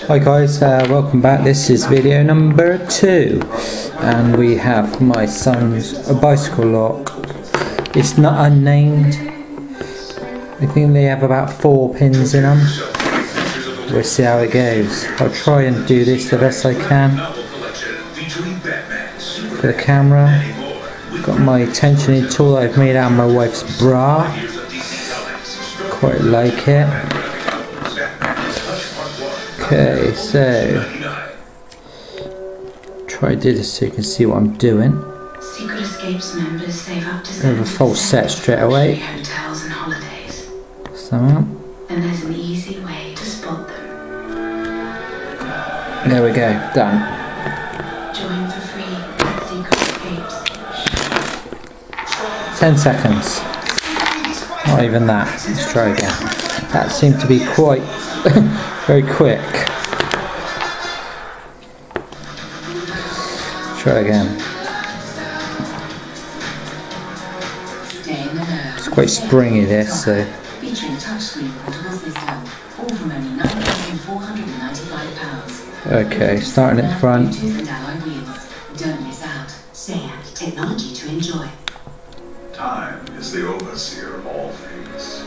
Hi guys, welcome back. This is video number 2 and we have my son's bicycle lock. It's not unnamed. I think they have about 4 pins in them. We'll see how it goes. I'll try and do this the best I can for the camera. Got my tensioning tool that I've made out of my wife's bra. Quite like it. Okay, so try to do this so you can see what I'm doing. Secret Escapes members save up to have a full set straight away. Hotels and holidays. And there's an easy way to spot them. there we go, done. Join for free at Secret Escapes. 10 seconds. Not even that. Let's try again. That seemed to be quite very quick. Try again. It's quite springy this, so. Okay, starting at the front. Don't miss out. SEAT, technology to enjoy. Time is the overseer of all things.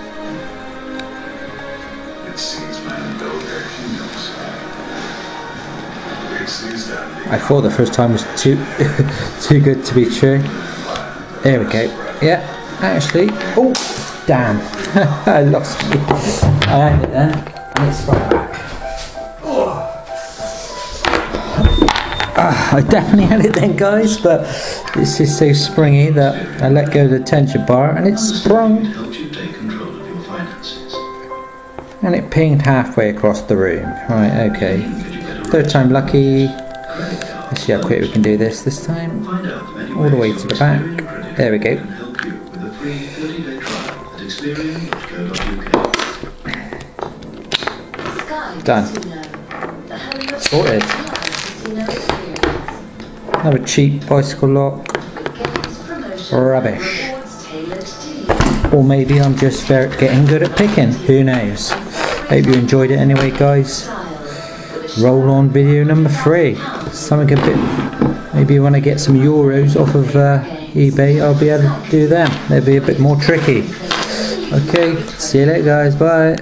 It sees men build their kingdoms. It sees them. I thought the first time was too good to be true. There we go. Yeah, actually. Oh, damn! I lost it. I had it then, and it's right back. I definitely had it then, guys, but this is so springy that I let go of the tension bar and it sprung. And it pinged halfway across the room. Right, okay. Third time lucky. Let's see how quick we can do this time. All the way to the back. There we go. Done. Sorted. Another cheap bicycle lock. Rubbish. Or maybe I'm just getting good at picking. Who knows? Hope you enjoyed it anyway, guys. Roll on video number 3. Something a bit. Maybe when I get some euros off of eBay, I'll be able to do them. They'll be a bit more tricky. Okay, see you later, guys. Bye.